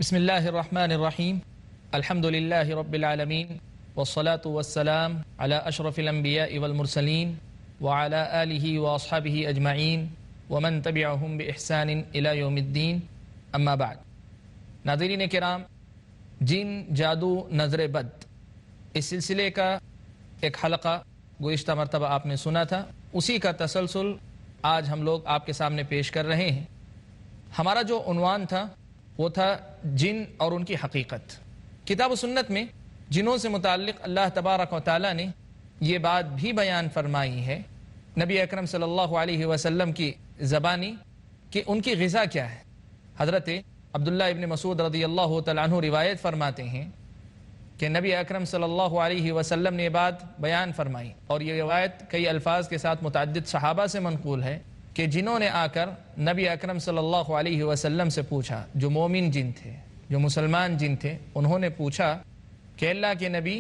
بسم اللہ الرحمن الرحیم الحمد للہ رب العالمین والصلاة والسلام علی اشرف الانبیاء والمرسلین وعلی آلہ واصحابہ اجمعین ومن تبعہم باحسان الی یوم الدین اما بعد۔ ناظرین کرام، جن، جادو، نظر بد، اس سلسلے کا ایک حلقہ گزشتہ مرتبہ آپ نے سنا تھا، اسی کا تسلسل آج ہم لوگ آپ کے سامنے پیش کر رہے ہیں۔ ہمارا جو عنوان تھا وہ تھا جن اور ان کی حقیقت۔ کتاب و سنت میں جنوں سے متعلق اللہ تبارک و تعالیٰ نے یہ بات بھی بیان فرمائی ہے نبی اکرم صلی اللہ علیہ وسلم کی زبانی کہ ان کی غذا کیا ہے۔ حضرت عبداللہ ابن مسعود رضی اللہ تعالیٰ عنہ روایت فرماتے ہیں کہ نبی اکرم صلی اللہ علیہ وسلم نے یہ بات بیان فرمائی، اور یہ روایت کئی الفاظ کے ساتھ متعدد صحابہ سے منقول ہے کہ جنہوں نے آ کر نبی اکرم صلی اللہ علیہ وسلم سے پوچھا، جو مومن جن تھے، جو مسلمان جن تھے، انہوں نے پوچھا کہ اللہ کے نبی،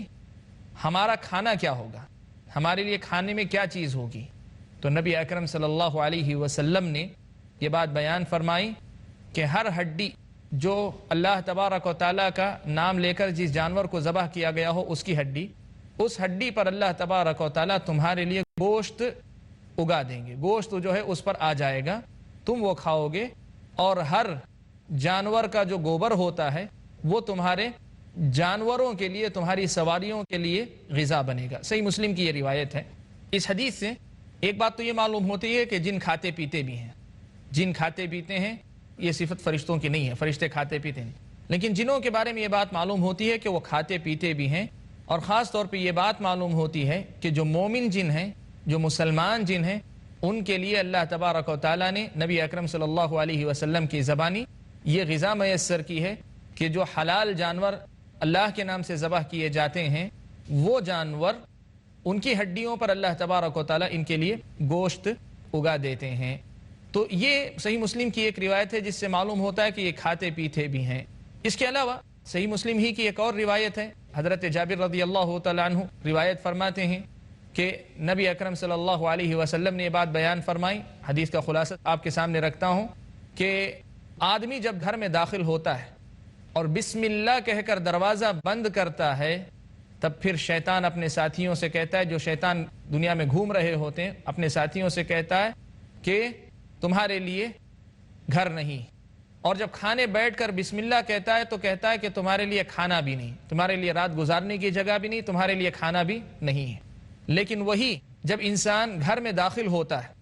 ہمارا کھانا کیا ہوگا، ہمارے لیے کھانے میں کیا چیز ہوگی؟ تو نبی اکرم صلی اللہ علیہ وسلم نے یہ بات بیان فرمائی کہ ہر ہڈی جو اللہ تبارک و تعالیٰ کا نام لے کر جس جانور کو ذبح کیا گیا ہو، اس کی ہڈی، اس ہڈی پر اللہ تبارک و تعالیٰ تمہارے لیے گوشت اگا دیں گے، گوشت جو ہے اس پر آ جائے گا، تم وہ کھاؤ گے، اور ہر جانور کا جو گوبر ہوتا ہے وہ تمہارے جانوروں کے لیے، تمہاری سواریوں کے لیے غذا بنے گا۔ صحیح مسلم کی یہ روایت ہے۔ اس حدیث سے ایک بات تو یہ معلوم ہوتی ہے کہ جن کھاتے پیتے بھی ہیں، جن کھاتے پیتے ہیں، یہ صفت فرشتوں کی نہیں ہے، فرشتے کھاتے پیتے نہیں، لیکن جنوں کے بارے میں یہ بات معلوم ہوتی ہے کہ وہ کھاتے پیتے بھی ہیں، اور خاص طور پہ یہ بات معلوم ہوتی ہے کہ جو مومن جن ہیں، جو مسلمان جن ہیں، ان کے لیے اللہ تبارک و تعالیٰ نے نبی اکرم صلی اللہ علیہ وسلم کی زبانی یہ غذا میسر کی ہے کہ جو حلال جانور اللہ کے نام سے ذبح کیے جاتے ہیں، وہ جانور، ان کی ہڈیوں پر اللہ تبارک و تعالیٰ ان کے لیے گوشت اگا دیتے ہیں۔ تو یہ صحیح مسلم کی ایک روایت ہے جس سے معلوم ہوتا ہے کہ یہ کھاتے پیتے بھی ہیں۔ اس کے علاوہ صحیح مسلم ہی کی ایک اور روایت ہے، حضرت جابر رضی اللہ تعالیٰ عنہ روایت فرماتے ہیں کہ نبی اکرم صلی اللہ علیہ وسلم نے یہ بات بیان فرمائی۔ حدیث کا خلاصہ آپ کے سامنے رکھتا ہوں کہ آدمی جب گھر میں داخل ہوتا ہے اور بسم اللہ کہہ کر دروازہ بند کرتا ہے، تب پھر شیطان اپنے ساتھیوں سے کہتا ہے، جو شیطان دنیا میں گھوم رہے ہوتے ہیں، اپنے ساتھیوں سے کہتا ہے کہ تمہارے لیے گھر نہیں، اور جب کھانے بیٹھ کر بسم اللہ کہتا ہے تو کہتا ہے کہ تمہارے لیے کھانا بھی نہیں، تمہارے لیے رات گزارنے کی جگہ بھی نہیں، تمہارے لیے کھانا بھی نہیں ہے۔ لیکن وہی جب انسان گھر میں داخل ہوتا ہے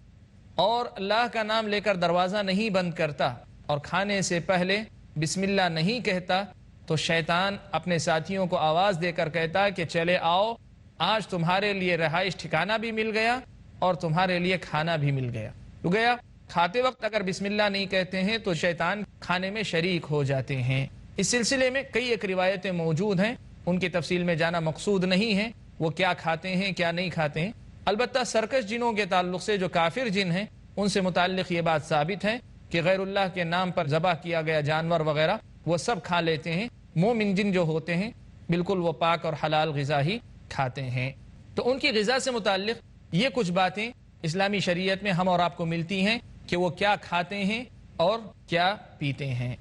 اور اللہ کا نام لے کر دروازہ نہیں بند کرتا اور کھانے سے پہلے بسم اللہ نہیں کہتا، تو شیطان اپنے ساتھیوں کو آواز دے کر کہتا ہے کہ چلے آؤ، آج تمہارے لیے رہائش ٹھکانہ بھی مل گیا اور تمہارے لیے کھانا بھی مل گیا۔ تو گیا کھاتے وقت اگر بسم اللہ نہیں کہتے ہیں تو شیطان کھانے میں شریک ہو جاتے ہیں۔ اس سلسلے میں کئی ایک روایتیں موجود ہیں، ان کی تفصیل میں جانا مقصود نہیں ہے، وہ کیا کھاتے ہیں کیا نہیں کھاتے ہیں۔ البتہ سرکش جنوں کے تعلق سے جو کافر جن ہیں، ان سے متعلق یہ بات ثابت ہے کہ غیر اللہ کے نام پر ذبح کیا گیا جانور وغیرہ وہ سب کھا لیتے ہیں۔ مومن جن جو ہوتے ہیں بالکل وہ پاک اور حلال غذا ہی کھاتے ہیں۔ تو ان کی غذا سے متعلق یہ کچھ باتیں اسلامی شریعت میں ہم اور آپ کو ملتی ہیں کہ وہ کیا کھاتے ہیں اور کیا پیتے ہیں۔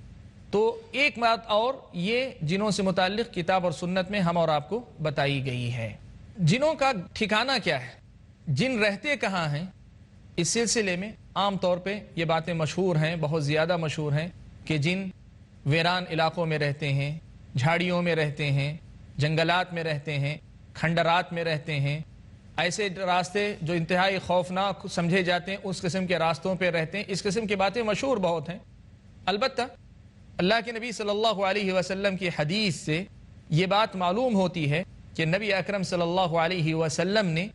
تو ایک بات اور یہ جنوں سے متعلق کتاب اور سنت میں ہم اور آپ کو بتائی گئی ہے۔ جنوں کا ٹھکانہ کیا ہے، جن رہتے کہاں ہیں، اس سلسلے میں عام طور پہ یہ باتیں مشہور ہیں، بہت زیادہ مشہور ہیں کہ جن ویران علاقوں میں رہتے ہیں، جھاڑیوں میں رہتے ہیں، جنگلات میں رہتے ہیں، کھنڈرات میں رہتے ہیں، ایسے راستے جو انتہائی خوفناک سمجھے جاتے ہیں اس قسم کے راستوں پہ رہتے ہیں۔ اس قسم کی باتیں مشہور بہت ہیں۔ البتہ اللہ کے نبی صلی اللہ علیہ وسلم کی حدیث سے یہ بات معلوم ہوتی ہے کہ نبی اکرم صلی اللہ علیہ وسلم نے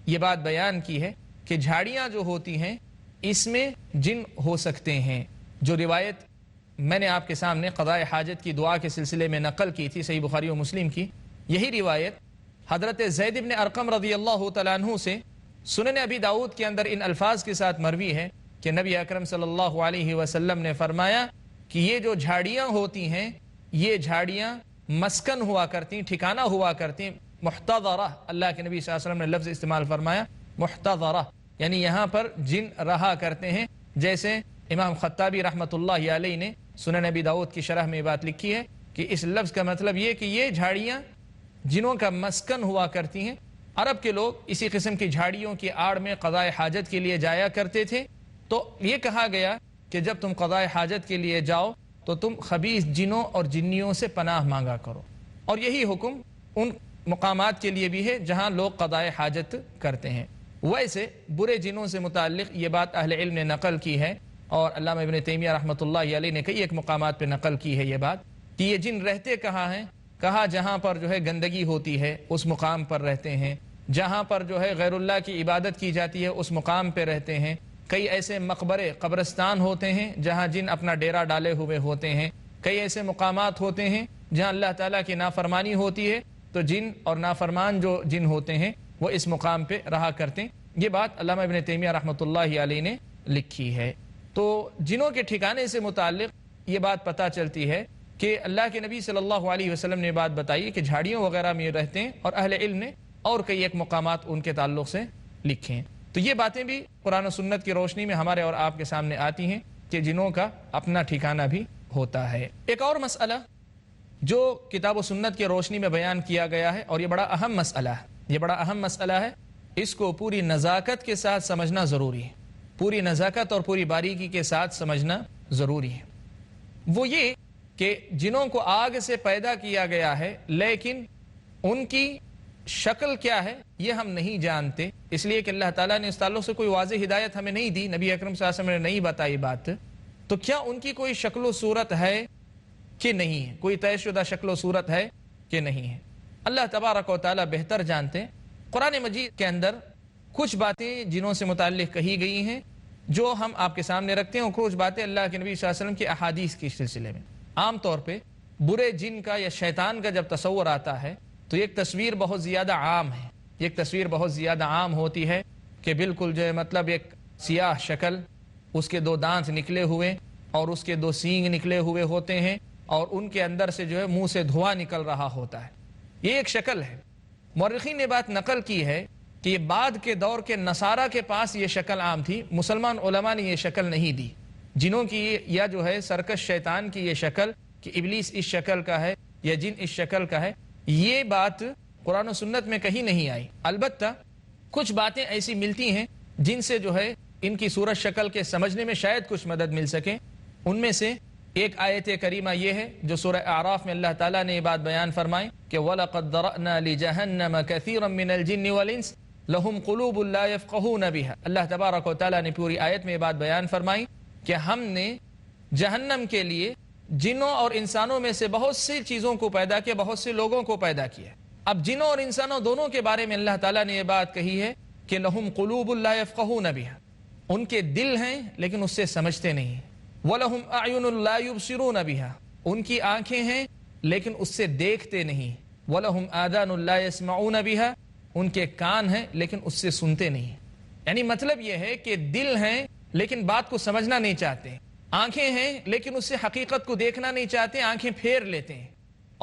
یہ بات بیان کی ہے کہ جھاڑیاں جو ہوتی ہیں اس میں جن ہو سکتے ہیں۔ جو روایت میں نے آپ کے سامنے قضاء حاجت کی دعا کے سلسلے میں نقل کی تھی، صحیح بخاری و مسلم کی، یہی روایت حضرت زید بن ارقم رضی اللہ تعالیٰ عنہ سے سنن ابی داؤد کے اندر ان الفاظ کے ساتھ مروی ہے کہ نبی اکرم صلی اللہ علیہ وسلم نے فرمایا کہ یہ جو جھاڑیاں ہوتی ہیں، یہ جھاڑیاں مسکن ہوا کرتی، ٹھکانہ ہوا کرتی، محتضرہ، اللہ کے نبی صلی اللہ علیہ وسلم نے لفظ استعمال فرمایا محتضرہ، یعنی یہاں پر جن رہا کرتے ہیں، جیسے امام خطابی رحمۃ اللہ علیہ نے سنن ابی داؤد کی شرح میں یہ بات لکھی ہے کہ اس لفظ کا مطلب یہ کہ یہ جھاڑیاں جنوں کا مسکن ہوا کرتی ہیں. عرب کے لوگ اسی قسم کی جھاڑیوں کی آڑ میں قضاء حاجت کے لیے جایا کرتے تھے. تو یہ کہا گیا کہ جب تم قضاء حاجت کے لیے جاؤ تو تم خبیث جنوں اور جنیوں سے پناہ مانگا کرو. اور یہی حکم ان مقامات کے لیے بھی ہے جہاں لوگ قضاء حاجت کرتے ہیں. ویسے برے جنوں سے متعلق یہ بات اہل علم نے نقل کی ہے، اور علامہ ابن تیمیہ رحمۃ اللہ علیہ نے کئی ایک مقامات پہ نقل کی ہے یہ بات کہ یہ جن رہتے کہاں ہیں. کہا جہاں پر جو ہے گندگی ہوتی ہے اس مقام پر رہتے ہیں، جہاں پر جو ہے غیر اللہ کی عبادت کی جاتی ہے اس مقام پہ رہتے ہیں. کئی ایسے مقبرے قبرستان ہوتے ہیں جہاں جن اپنا ڈیرا ڈالے ہوئے ہوتے ہیں. کئی ایسے مقامات ہوتے ہیں جہاں اللہ تعالیٰ کی نافرمانی ہوتی ہے تو جن اور نافرمان جو جن ہوتے ہیں وہ اس مقام پہ رہا کرتے ہیں. یہ بات علامہ ابن تیمیہ رحمۃ اللہ علیہ نے لکھی ہے. تو جنوں کے ٹھکانے سے متعلق یہ بات پتہ چلتی ہے کہ اللہ کے نبی صلی اللہ علیہ وسلم نے بات بتائی کہ جھاڑیوں وغیرہ میں رہتے ہیں، اور اہل علم نے اور کئی ایک مقامات ان کے تعلق سے لکھے ہیں. تو یہ باتیں بھی قرآن و سنت کی روشنی میں ہمارے اور آپ کے سامنے آتی ہیں کہ جنوں کا اپنا ٹھکانہ بھی ہوتا ہے. ایک اور مسئلہ جو کتاب و سنت کی روشنی میں بیان کیا گیا ہے، اور یہ بڑا اہم مسئلہ ہے، یہ بڑا اہم مسئلہ ہے، اس کو پوری نزاکت کے ساتھ سمجھنا ضروری ہے، پوری نزاکت اور پوری باریکی کے ساتھ سمجھنا ضروری ہے. وہ یہ کہ جنوں کو آگ سے پیدا کیا گیا ہے لیکن ان کی شکل کیا ہے یہ ہم نہیں جانتے، اس لیے کہ اللہ تعالیٰ نے اس تعلق سے کوئی واضح ہدایت ہمیں نہیں دی، نبی اکرم صلی اللہ علیہ وسلم نے نہیں بتائی بات. تو کیا ان کی کوئی شکل و صورت ہے کہ نہیں ہے، کوئی طے شدہ شکل و صورت ہے کہ نہیں ہے؟ اللہ تبارک و تعالیٰ بہتر جانتے ہیں. قرآن مجید کے اندر کچھ باتیں جنوں سے متعلق کہی گئی ہیں جو ہم آپ کے سامنے رکھتے ہیں، اور کچھ باتیں اللہ کے نبی صلی اللہ علیہ وسلم کی احادیث کے سلسلے میں. عام طور پہ برے جن کا یا شیطان کا جب تصور آتا ہے تو ایک تصویر بہت زیادہ عام ہے، ایک تصویر بہت زیادہ عام ہوتی ہے کہ بالکل جو ہے مطلب ایک سیاہ شکل، اس کے 2 دانت نکلے ہوئے اور اس کے 2 سینگ نکلے ہوئے ہوتے ہیں، اور ان کے اندر سے جو ہے منہ سے دھواں نکل رہا ہوتا ہے. یہ ایک شکل ہے. مورخین نے بات نقل کی ہے کہ یہ بعد کے دور کے نصارہ کے پاس یہ شکل عام تھی، مسلمان علماء نے یہ شکل نہیں دی. جنوں کی یا جو ہے سرکش شیطان کی یہ شکل کہ ابلیس اس شکل کا ہے یا جن اس شکل کا ہے، یہ بات قرآن و سنت میں کہیں نہیں آئی. البتہ کچھ باتیں ایسی ملتی ہیں جن سے جو ہے ان کی صورت شکل کے سمجھنے میں شاید کچھ مدد مل سکے. ان میں سے ایک آیت کریمہ یہ ہے جو سورہ اعراف میں اللہ تعالیٰ نے یہ بات بیان فرمائی کہ وَلَقَدْ ذَرَأْنَا لِجَهَنَّمَ كَثِيرًا مِنَ الْجِنِّ وَالْإِنسِ لَهُمْ قُلُوبٌ لَا يَفْقَهُونَ بِهَا. اللہ تبارک و تعالیٰ نے پوری آیت میں یہ بات بیان فرمائی کہ ہم نے جہنم کے لیے جنوں اور انسانوں میں سے بہت سی چیزوں کو پیدا کیا، بہت سے لوگوں کو پیدا کیا. اب جنوں اور انسانوں دونوں کے بارے میں اللہ تعالیٰ نے یہ بات کہی ہے کہ لَهُمْ قُلُوبٌ لَا يَفْقَهُونَ بِهَا، ان کے دل ہیں لیکن اس سے سمجھتے نہیں. وَلَهُمْ أَعْيُنٌ لَا يُبْصِرُونَ بِهَا، ان کی آنکھیں ہیں لیکن اس سے دیکھتے نہیں. وَلَهُمْ آذَانٌ لَا يَسْمَعُونَ بِهَا، ان کے کان ہیں لیکن اس سے سنتے نہیں. یعنی مطلب یہ ہے کہ دل ہیں لیکن بات کو سمجھنا نہیں چاہتے، آنکھیں ہیں لیکن اس سے حقیقت کو دیکھنا نہیں چاہتے، آنکھیں پھیر لیتے ہیں،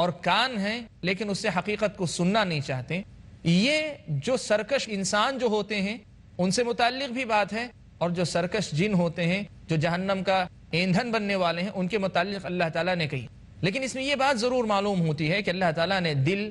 اور کان ہیں لیکن اس سے حقیقت کو سننا نہیں چاہتے. یہ جو سرکش انسان جو ہوتے ہیں ان سے متعلق بھی بات ہے، اور جو سرکش جن ہوتے ہیں جو جہنم کا ایندھن بننے والے ہیں ان کے متعلق اللہ تعالیٰ نے کہی. لیکن اس میں یہ بات ضرور معلوم ہوتی ہے کہ اللہ تعالیٰ نے دل،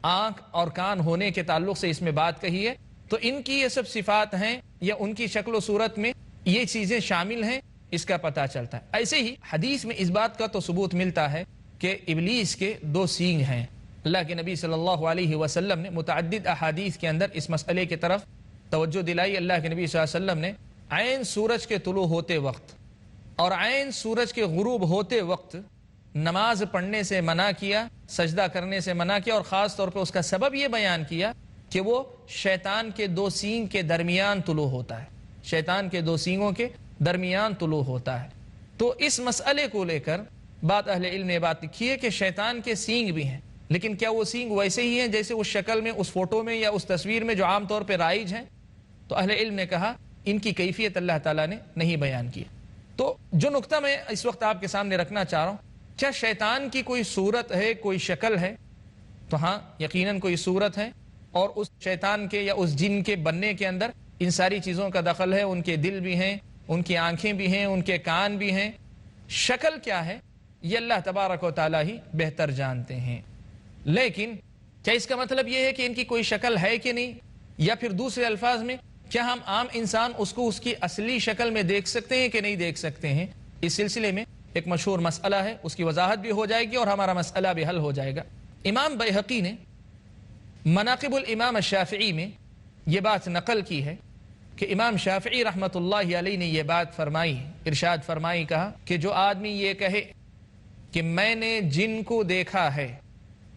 آنکھ اور کان ہونے کے تعلق سے اس میں بات کہی ہے، تو ان کی یہ سب صفات ہیں یا ان کی شکل و صورت میں یہ چیزیں شامل ہیں، اس کا پتہ چلتا ہے. ایسے ہی حدیث میں اس بات کا تو ثبوت ملتا ہے کہ ابلیس کے 2 سینگ ہیں. اللہ کے نبی صلی اللہ علیہ وسلم نے متعدد احادیث کے اندر اس مسئلے کی طرف توجہ دلائی. اللہ کے نبی صلی اللہ علیہ وسلم نے عین سورج کے طلوع ہوتے وقت اور عین سورج کے غروب ہوتے وقت نماز پڑھنے سے منع کیا، سجدہ کرنے سے منع کیا، اور خاص طور پہ اس کا سبب یہ بیان کیا کہ وہ شیطان کے 2 سینگ کے درمیان طلوع ہوتا ہے، شیطان کے 2 سینگوں کے درمیان طلوع ہوتا ہے. تو اس مسئلے کو لے کر بات اہل علم نے بات لکھی ہے کہ شیطان کے سینگ بھی ہیں، لیکن کیا وہ سینگ ویسے ہی ہیں جیسے اس شکل میں، اس فوٹو میں یا اس تصویر میں جو عام طور پہ رائج ہیں؟ تو اہل علم نے کہا ان کی کیفیت اللہ تعالیٰ نے نہیں بیان کی. تو جو نقطہ میں اس وقت آپ کے سامنے رکھنا چاہ رہا ہوں، کیا شیطان کی کوئی صورت ہے، کوئی شکل ہے؟ تو ہاں، یقیناً کوئی صورت ہے، اور اس شیطان کے یا اس جن کے بننے کے اندر ان ساری چیزوں کا دخل ہے. ان کے دل بھی ہیں، ان کی آنکھیں بھی ہیں، ان کے کان بھی ہیں. شکل کیا ہے یہ اللہ تبارک و تعالیٰ ہی بہتر جانتے ہیں۔ لیکن کیا اس کا مطلب یہ ہے کہ ان کی کوئی شکل ہے کہ نہیں، یا پھر دوسرے الفاظ میں کیا ہم عام انسان اس کو اس کی اصلی شکل میں دیکھ سکتے ہیں کہ نہیں دیکھ سکتے ہیں؟ اس سلسلے میں ایک مشہور مسئلہ ہے، اس کی وضاحت بھی ہو جائے گی اور ہمارا مسئلہ بھی حل ہو جائے گا۔ امام بیہقی نے مناقب الامام الشافعی میں یہ بات نقل کی ہے کہ امام شافعی رحمۃ اللہ علیہ نے یہ بات فرمائی، ارشاد فرمائی، کہا کہ جو آدمی یہ کہے کہ میں نے جن کو دیکھا ہے،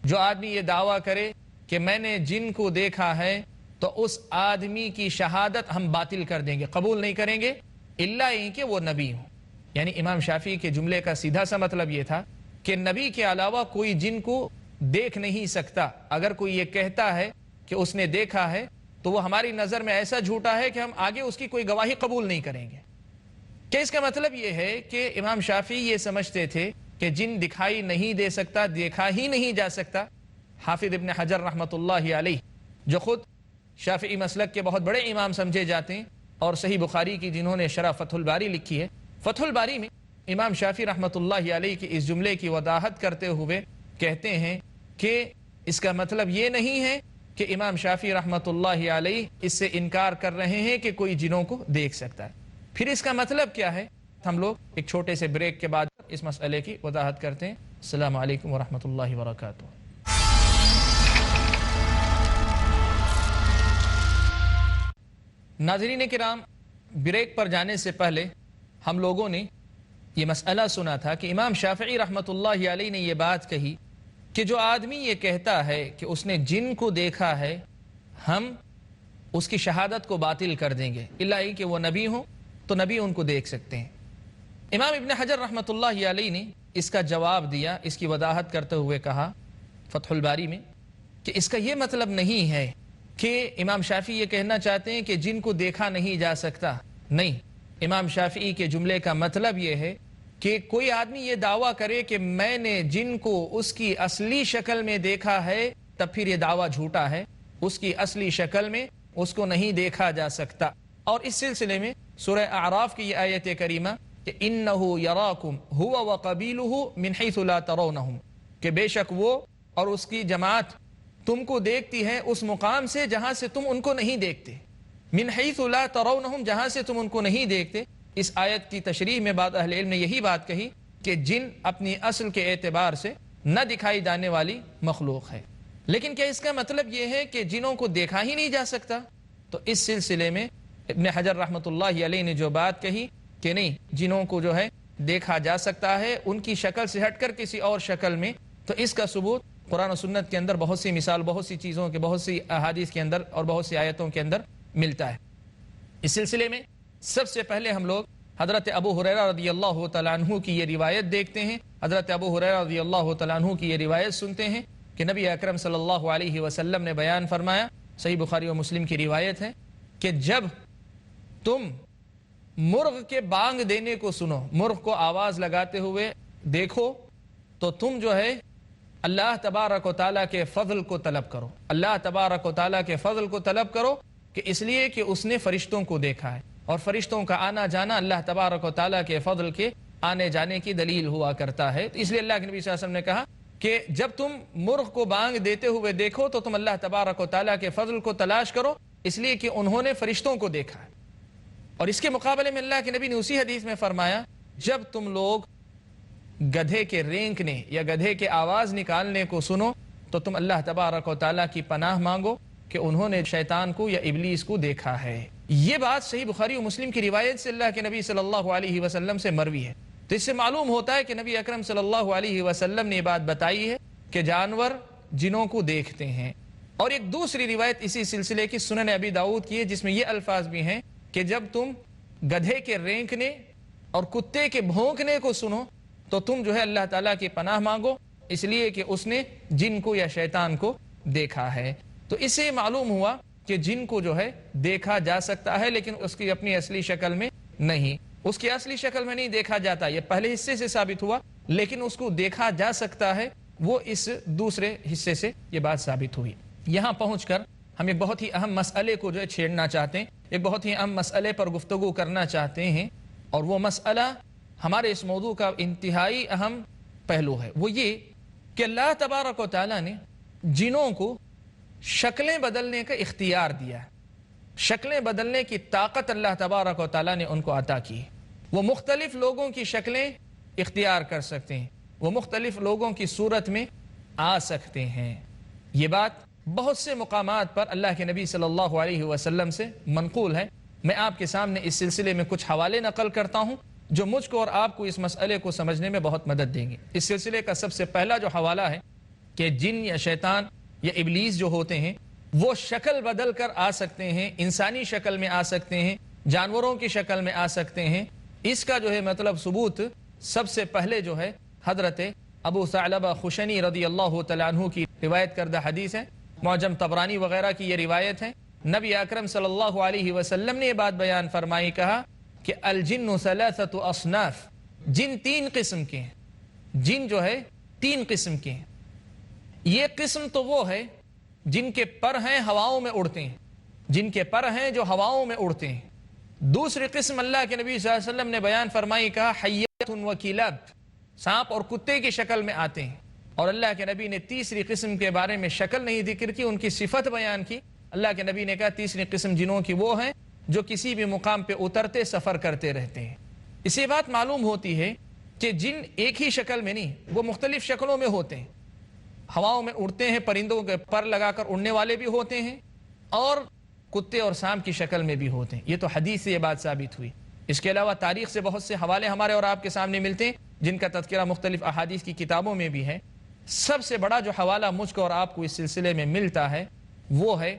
جو آدمی یہ دعویٰ کرے کہ میں نے جن کو دیکھا ہے، تو اس آدمی کی شہادت ہم باطل کر دیں گے، قبول نہیں کریں گے، الا یہ کہ وہ نبی ہوں۔ یعنی امام شافعی کے جملے کا سیدھا سا مطلب یہ تھا کہ نبی کے علاوہ کوئی جن کو دیکھ نہیں سکتا۔ اگر کوئی یہ کہتا ہے کہ اس نے دیکھا ہے تو وہ ہماری نظر میں ایسا جھوٹا ہے کہ ہم آگے اس کی کوئی گواہی قبول نہیں کریں گے۔ کہ اس کا مطلب یہ ہے کہ امام شافعی یہ سمجھتے تھے کہ جن دکھائی نہیں دے سکتا، دیکھا ہی نہیں جا سکتا۔ حافظ ابن حجر رحمۃ اللہ علیہ جو خود شافعی مسلک کے بہت بڑے امام سمجھے جاتے ہیں، اور صحیح بخاری کی جنہوں نے شرح فتح الباری لکھی ہے، فتح الباری میں امام شافعی رحمۃ اللہ علیہ کی اس جملے کی وضاحت کرتے ہوئے کہتے ہیں کہ اس کا مطلب یہ نہیں ہے کہ امام شافعی رحمۃ اللہ علیہ اس سے انکار کر رہے ہیں کہ کوئی جنوں کو دیکھ سکتا ہے۔ پھر اس کا مطلب کیا ہے؟ ہم لوگ ایک چھوٹے سے بریک کے بعد اس مسئلے کی وضاحت کرتے ہیں۔ السلام علیکم ورحمۃ اللہ وبرکاتہ۔ ناظرین کرام، بریک پر جانے سے پہلے ہم لوگوں نے یہ مسئلہ سنا تھا کہ امام شافعی رحمۃ اللہ علیہ نے یہ بات کہی کہ جو آدمی یہ کہتا ہے کہ اس نے جن کو دیکھا ہے، ہم اس کی شہادت کو باطل کر دیں گے، الا یہ کہ وہ نبی ہوں، تو نبی ان کو دیکھ سکتے ہیں۔ امام ابن حجر رحمۃ اللہ علیہ نے اس کا جواب دیا، اس کی وضاحت کرتے ہوئے کہا فتح الباری میں کہ اس کا یہ مطلب نہیں ہے کہ امام شافعی یہ کہنا چاہتے ہیں کہ جن کو دیکھا نہیں جا سکتا، نہیں۔ امام شافعی کے جملے کا مطلب یہ ہے کہ کوئی آدمی یہ دعویٰ کرے کہ میں نے جن کو اس کی اصلی شکل میں دیکھا ہے، تب پھر یہ دعویٰ جھوٹا ہے۔ اس کی اصلی شکل میں اس کو نہیں دیکھا جا سکتا۔ اور اس سلسلے میں سورہ اعراف کی یہ آیت کریمہ کہ انہو یراکم ہوا وقبیلہ من حیث لا ترونہم، کہ بے شک وہ اور اس کی جماعت تم کو دیکھتی ہے اس مقام سے جہاں سے تم ان کو نہیں دیکھتے، من حیث لا ترونہم، جہاں سے تم ان کو نہیں دیکھتے۔ اس آیت کی تشریح میں بعض اہل علم نے یہی بات کہی کہ جن اپنی اصل کے اعتبار سے نہ دکھائی جانے والی مخلوق ہے۔ لیکن کیا اس کا مطلب یہ ہے کہ جنوں کو دیکھا ہی نہیں جا سکتا؟ تو اس سلسلے میں ابن حجر رحمۃ اللہ علیہ نے جو بات کہی کہ نہیں، جنوں کو جو ہے دیکھا جا سکتا ہے ان کی شکل سے ہٹ کر کسی اور شکل میں، تو اس کا ثبوت قرآن و سنت کے اندر بہت سی مثال، بہت سی چیزوں کے، بہت سی احادیث کے اندر اور بہت سی آیتوں کے اندر ملتا ہے۔ اس سلسلے میں سب سے پہلے ہم لوگ حضرت ابو ہریرہ رضی اللہ تعالیٰ عنہ کی یہ روایت دیکھتے ہیں۔ حضرت ابو ہریرہ رضی اللہ تعالیٰ عنہ کی یہ روایت سنتے ہیں کہ نبی اکرم صلی اللہ علیہ وسلم نے بیان فرمایا، صحیح بخاری و مسلم کی روایت ہے کہ جب تم مرغ کے بانگ دینے کو سنو، مرغ کو آواز لگاتے ہوئے دیکھو، تو تم جو ہے اللہ تبارک و تعالیٰ کے فضل کو طلب کرو، اللہ تبارک و تعالیٰ کے فضل کو طلب کرو، کہ اس لیے کہ اس نے فرشتوں کو دیکھا ہے، اور فرشتوں کا آنا جانا اللہ تبارک و تعالیٰ کے فضل کے آنے جانے کی دلیل ہوا کرتا ہے۔ تو اس لیے اللہ کے نبی صلی اللہ علیہ وسلم نے کہا کہ جب تم مرغ کو بانگ دیتے ہوئے دیکھو تو تم اللہ تبارک و تعالیٰ کے فضل کو تلاش کرو، اس لیے کہ انہوں نے فرشتوں کو دیکھا ہے۔ اور اس کے مقابلے میں اللہ کے نبی نے اسی حدیث میں فرمایا، جب تم لوگ گدھے کے رینکنے یا گدھے کے آواز نکالنے کو سنو تو تم اللہ تبارک و تعالیٰ کی پناہ مانگو کہ انہوں نے شیطان کو یا ابلیس کو دیکھا ہے۔ یہ بات صحیح بخاری و مسلم کی روایت سے اللہ کے نبی صلی اللہ علیہ وسلم سے مروی ہے۔ تو اس سے معلوم ہوتا ہے کہ نبی اکرم صلی اللہ علیہ وسلم نے یہ بات بتائی ہے کہ جانور جنوں کو دیکھتے ہیں۔ اور ایک دوسری روایت اسی سلسلے کی سنن ابی داؤد کی ہے، جس میں یہ الفاظ بھی ہیں کہ جب تم گدھے کے رینکنے اور کتے کے بھونکنے کو سنو تو تم جو ہے اللہ تعالیٰ کی پناہ مانگو، اس لیے کہ اس نے جن کو یا شیطان کو دیکھا ہے۔ تو اس سے معلوم ہوا کہ جن کو جو ہے دیکھا جا سکتا ہے، لیکن اس کی اپنی اصلی شکل میں نہیں، اس کی اصلی شکل میں نہیں دیکھا جاتا، یہ پہلے حصے سے ثابت ہوا، لیکن اس کو دیکھا جا سکتا ہے، وہ اس دوسرے حصے سے یہ بات ثابت ہوئی۔ یہاں پہنچ کر ہم ایک بہت ہی اہم مسئلے کو جو ہے چھیڑنا چاہتے ہیں، ایک بہت ہی اہم مسئلے پر گفتگو کرنا چاہتے ہیں، اور وہ مسئلہ ہمارے اس موضوع کا انتہائی اہم پہلو ہے وہ یہ کہ اللہ تبارک و تعالیٰ نے جنوں کو شکلیں بدلنے کا اختیار دیا ہے، شکلیں بدلنے کی طاقت اللہ تبارک و تعالیٰ نے ان کو عطا کی. وہ مختلف لوگوں کی شکلیں اختیار کر سکتے ہیں، وہ مختلف لوگوں کی صورت میں آ سکتے ہیں. یہ بات بہت سے مقامات پر اللہ کے نبی صلی اللہ علیہ وسلم سے منقول ہے. میں آپ کے سامنے اس سلسلے میں کچھ حوالے نقل کرتا ہوں جو مجھ کو اور آپ کو اس مسئلے کو سمجھنے میں بہت مدد دیں گے. اس سلسلے کا سب سے پہلا جو حوالہ ہے کہ جن یا شیطان یا ابلیس جو ہوتے ہیں وہ شکل بدل کر آ سکتے ہیں، انسانی شکل میں آ سکتے ہیں، جانوروں کی شکل میں آ سکتے ہیں. اس کا جو ہے مطلب ثبوت سب سے پہلے جو ہے حضرت ابو ثعلبہ خشنی رضی اللہ تعالیٰ عنہ کی روایت کردہ حدیث ہے. معجم طبرانی وغیرہ کی یہ روایت ہے. نبی اکرم صلی اللہ علیہ وسلم نے یہ بات بیان فرمائی، کہا کہ الجن ثلاثۃ اصناف، جن 3 قسم کے ہیں. جن جو ہے 3 قسم کے ہیں. یہ قسم تو وہ ہے جن کے پر ہیں ہواؤں میں اڑتے ہیں، جن کے پر ہیں جو ہواؤں میں اڑتے ہیں. دوسری قسم اللہ کے نبی صلی اللہ علیہ وسلم نے بیان فرمائی، کہا حیات و کلاب، سانپ اور کتے کی شکل میں آتے ہیں. اور اللہ کے نبی نے تیسری قسم کے بارے میں شکل نہیں ذکر کی، ان کی صفت بیان کی. اللہ کے نبی نے کہا تیسری قسم جنوں کی وہ ہیں جو کسی بھی مقام پہ اترتے سفر کرتے رہتے ہیں. اسی بات معلوم ہوتی ہے کہ جن ایک ہی شکل میں نہیں، وہ مختلف شکلوں میں ہوتے ہیں. ہواؤں میں اڑتے ہیں، پرندوں کے پر لگا کر اڑنے والے بھی ہوتے ہیں، اور کتے اور سانپ کی شکل میں بھی ہوتے ہیں. یہ تو حدیث سے یہ بات ثابت ہوئی. اس کے علاوہ تاریخ سے بہت سے حوالے ہمارے اور آپ کے سامنے ملتے ہیں جن کا تذکرہ مختلف احادیث کی کتابوں میں بھی ہے. سب سے بڑا جو حوالہ مجھ کو اور آپ کو اس سلسلے میں ملتا ہے وہ ہے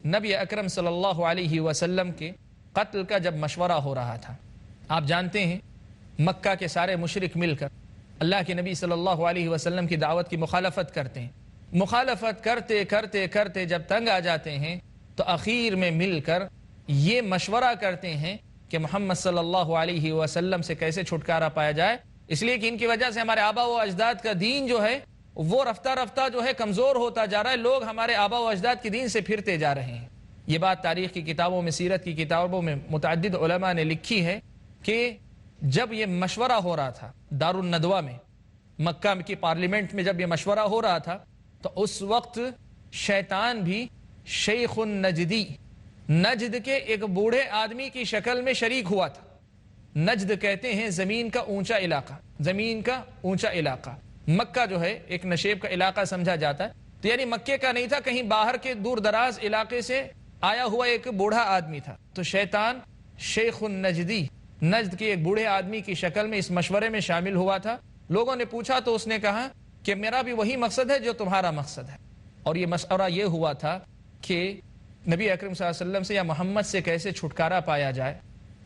نبی اکرم صلی اللہ علیہ وسلم کے قتل کا جب مشورہ ہو رہا تھا. آپ جانتے ہیں مکہ کے سارے مشرک مل کر اللہ کے نبی صلی اللہ علیہ وسلم کی دعوت کی مخالفت کرتے ہیں. مخالفت کرتے کرتے کرتے جب تنگ آ جاتے ہیں تو اخیر میں مل کر یہ مشورہ کرتے ہیں کہ محمد صلی اللہ علیہ وسلم سے کیسے چھٹکارا پایا جائے، اس لیے کہ ان کی وجہ سے ہمارے آبا و اجداد کا دین جو ہے وہ رفتہ رفتہ جو ہے کمزور ہوتا جا رہا ہے. لوگ ہمارے آبا و اجداد کے دین سے پھرتے جا رہے ہیں. یہ بات تاریخ کی کتابوں میں، سیرت کی کتابوں میں متعدد علماء نے لکھی ہے کہ جب یہ مشورہ ہو رہا تھا دار الندوہ میں، مکہ کی پارلیمنٹ میں جب یہ مشورہ ہو رہا تھا تو اس وقت شیطان بھی شیخ النجدی، نجد کے ایک بوڑھے آدمی کی شکل میں شریک ہوا تھا. نجد کہتے ہیں زمین کا اونچا علاقہ، زمین کا اونچا علاقہ. مکہ جو ہے ایک نشیب کا علاقہ سمجھا جاتا ہے، تو یعنی مکے کا نہیں تھا، کہیں باہر کے دور دراز علاقے سے آیا ہوا ایک بوڑھا آدمی تھا. تو شیطان شیخ النجدی، نجد کے ایک بوڑھے آدمی کی شکل میں اس مشورے میں شامل ہوا تھا. لوگوں نے پوچھا تو اس نے کہا کہ میرا بھی وہی مقصد ہے جو تمہارا مقصد ہے. اور یہ مشورہ یہ ہوا تھا کہ نبی اکرم صلی اللہ علیہ وسلم سے یا محمد سے کیسے چھٹکارا پایا جائے.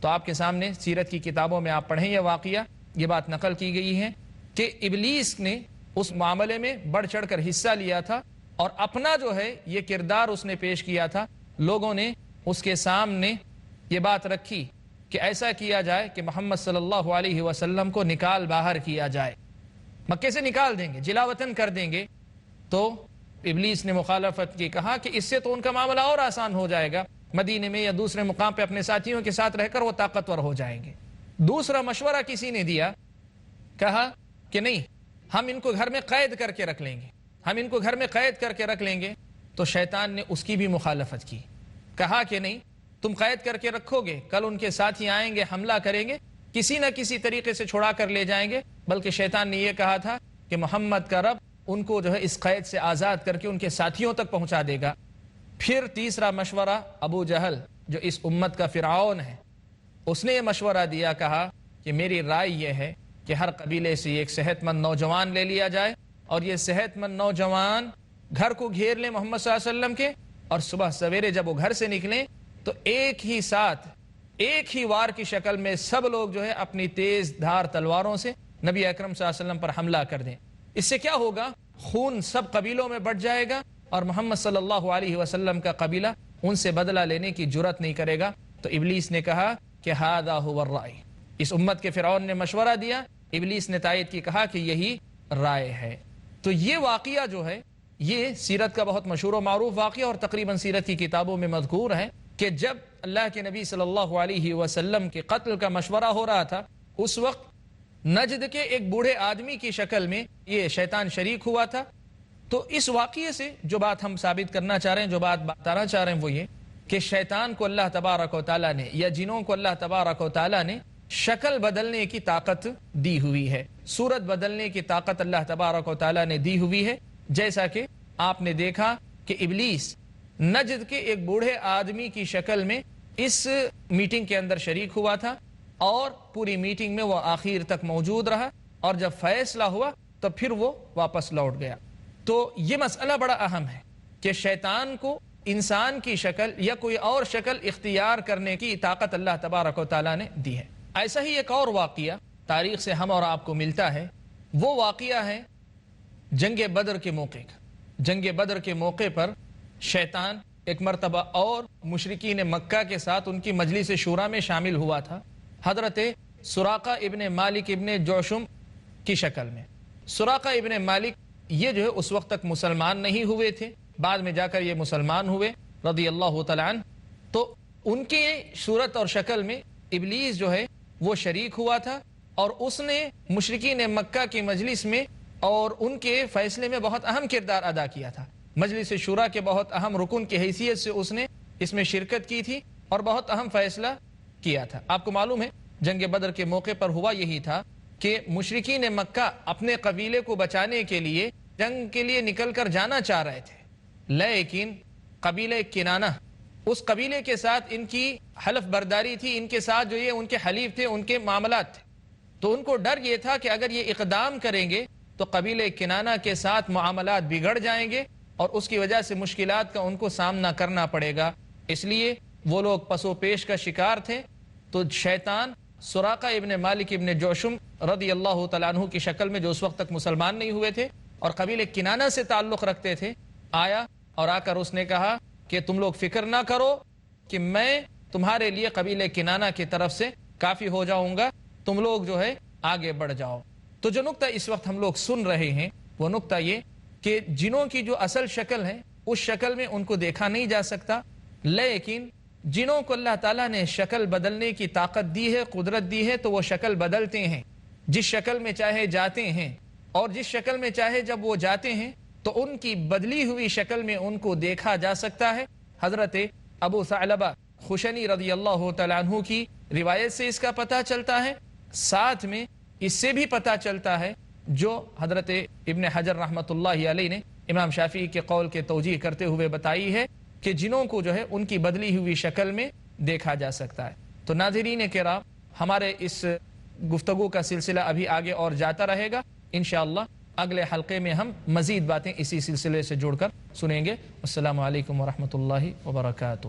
تو آپ کے سامنے سیرت کی کتابوں میں آپ پڑھیں یہ واقعہ، یہ بات نقل کی گئی ہے کہ ابلیس نے اس معاملے میں بڑھ چڑھ کر حصہ لیا تھا اور اپنا جو ہے یہ کردار اس نے پیش کیا تھا. لوگوں نے اس کے سامنے یہ بات رکھی کہ ایسا کیا جائے کہ محمد صلی اللہ علیہ وسلم کو نکال باہر کیا جائے، مکے سے نکال دیں گے، جلا وطن کر دیں گے. تو ابلیس نے مخالفت کی، کہا کہ اس سے تو ان کا معاملہ اور آسان ہو جائے گا، مدینے میں یا دوسرے مقام پہ اپنے ساتھیوں کے ساتھ رہ کر وہ طاقتور ہو جائیں گے. دوسرا مشورہ کسی نے دیا، کہا کہ نہیں، ہم ان کو گھر میں قید کر کے رکھ لیں گے، ہم ان کو گھر میں قید کر کے رکھ لیں گے. تو شیطان نے اس کی بھی مخالفت کی، کہا کہ نہیں، تم قید کر کے رکھو گے، کل ان کے ساتھی آئیں گے، حملہ کریں گے، کسی نہ کسی طریقے سے چھڑا کر لے جائیں گے. بلکہ شیطان نے یہ کہا تھا کہ محمد کا رب ان کو جو ہے اس قید سے آزاد کر کے ان کے ساتھیوں تک پہنچا دے گا. پھر تیسرا مشورہ ابو جہل جو اس امت کا فرعون ہے، اس نے یہ مشورہ دیا، کہا کہ میری رائے یہ ہے کہ ہر قبیلے سے ایک صحت مند نوجوان لے لیا جائے اور یہ صحت مند نوجوان گھر کو گھیر لیں محمد صلی اللہ علیہ وسلم کے، اور صبح سویرے جب وہ گھر سے نکلیں تو ایک ہی ساتھ ایک ہی وار کی شکل میں سب لوگ جو ہے اپنی تیز دھار تلواروں سے نبی اکرم صلی اللہ علیہ وسلم پر حملہ کر دیں. اس سے کیا ہوگا؟ خون سب قبیلوں میں بڑھ جائے گا اور محمد صلی اللہ علیہ وسلم کا قبیلہ ان سے بدلہ لینے کی جرات نہیں کرے گا. تو ابلیس نے کہا کہ ھذا ھو الرائے، اس امت کے فرعون نے مشورہ دیا، ابلیس نے تائید کی، کہا کہ یہی رائے ہے. تو یہ واقعہ جو ہے یہ سیرت کا بہت مشہور و معروف واقعہ اور تقریباً سیرت کی کتابوں میں مذکور ہے کہ جب اللہ کے نبی صلی اللہ علیہ وسلم کے قتل کا مشورہ ہو رہا تھا، اس وقت نجد کے ایک بوڑھے آدمی کی شکل میں یہ شیطان شریک ہوا تھا۔ تو اس واقعے سے جو بات ہم ثابت کرنا چاہ رہے ہیں، جو بات بتانا چاہ رہے ہیں وہ یہ کہ شیطان کو اللہ تبارک و تعالیٰ نے یا جنوں کو اللہ تبارک و تعالیٰ نے شکل بدلنے کی طاقت دی ہوئی ہے، صورت بدلنے کی طاقت اللہ تبارک و تعالیٰ نے دی ہوئی ہے۔ جیسا کہ آپ نے دیکھا کہ ابلیس نجد کے ایک بوڑھے آدمی کی شکل میں اس میٹنگ کے اندر شریک ہوا تھا، اور پوری میٹنگ میں وہ آخر تک موجود رہا، اور جب فیصلہ ہوا تو پھر وہ واپس لوٹ گیا۔ تو یہ مسئلہ بڑا اہم ہے کہ شیطان کو انسان کی شکل یا کوئی اور شکل اختیار کرنے کی طاقت اللہ تبارک و تعالیٰ نے دی ہے۔ ایسا ہی ایک اور واقعہ تاریخ سے ہم اور آپ کو ملتا ہے، وہ واقعہ ہے جنگ بدر کے موقع کا۔ جنگ بدر کے موقع پر شیطان ایک مرتبہ اور مشرکین مکہ کے ساتھ ان کی مجلس شورا میں شامل ہوا تھا، حضرت سراقہ ابن مالک ابن جوشم کی شکل میں۔ سراقہ ابن مالک یہ جو ہے اس وقت تک مسلمان نہیں ہوئے تھے، بعد میں جا کر یہ مسلمان ہوئے رضی اللہ تعالیٰ عنہ۔ تو ان کے صورت اور شکل میں ابلیس جو ہے وہ شریک ہوا تھا، اور اس نے مشرکین مکہ کی مجلس میں اور ان کے فیصلے میں بہت اہم کردار ادا کیا تھا۔ مجلس شورا کے بہت اہم رکن کی حیثیت سے اس نے اس میں شرکت کی تھی اور بہت اہم فیصلہ کیا تھا۔ آپ کو معلوم ہے جنگ بدر کے موقع پر ہوا یہی تھا کہ مشرکین مکہ اپنے قبیلے کو بچانے کے لیے جنگ کے لیے نکل کر جانا چاہ رہے تھے، لیکن قبیلہ کنانہ، اس قبیلے کے ساتھ ان کی حلف برداری تھی، ان کے ساتھ جو یہ ان کے حلیف تھے، ان کے معاملات تھے۔ تو ان کو ڈر یہ تھا کہ اگر یہ اقدام کریں گے تو قبیلہ کنانہ کے ساتھ معاملات بگڑ جائیں گے، اور اس کی وجہ سے مشکلات کا ان کو سامنا کرنا پڑے گا، اس لیے وہ لوگ پس و پیش کا شکار تھے۔ تو شیطان سراقہ ابن مالک ابن جوشم رضی اللہ تعالیٰ عنہ کی شکل میں، جو اس وقت تک مسلمان نہیں ہوئے تھے اور قبیلہ کنانہ سے تعلق رکھتے تھے، آیا اور آ کر اس نے کہا کہ تم لوگ فکر نہ کرو کہ میں تمہارے لیے قبیلہ کنانہ کی طرف سے کافی ہو جاؤں گا، تم لوگ جو ہے آگے بڑھ جاؤ۔ تو جو نقطہ اس وقت ہم لوگ سن رہے ہیں وہ نقطہ یہ کہ جنوں کی جو اصل شکل ہے اس شکل میں ان کو دیکھا نہیں جا سکتا، لیکن جنوں کو اللہ تعالیٰ نے شکل بدلنے کی طاقت دی ہے، قدرت دی ہے، تو وہ شکل بدلتے ہیں، جس شکل میں چاہے جاتے ہیں، اور جس شکل میں چاہے جب وہ جاتے ہیں تو ان کی بدلی ہوئی شکل میں ان کو دیکھا جا سکتا ہے۔ حضرت ابو ثعلبہ خشنی رضی اللہ تعالیٰ عنہ کی روایت سے اس کا پتہ چلتا ہے، ساتھ میں اس سے بھی پتہ چلتا ہے جو حضرت ابن حجر رحمۃ اللہ علیہ نے امام شافعی کے قول کے توجیہ کرتے ہوئے بتائی ہے کہ جنوں کو جو ہے ان کی بدلی ہوئی شکل میں دیکھا جا سکتا ہے۔ تو ناظرین کرام، ہمارے اس گفتگو کا سلسلہ ابھی آگے اور جاتا رہے گا، انشاءاللہ اگلے حلقے میں ہم مزید باتیں اسی سلسلے سے جوڑ کر سنیں گے۔ السلام علیکم ورحمۃ اللہ وبرکاتہ۔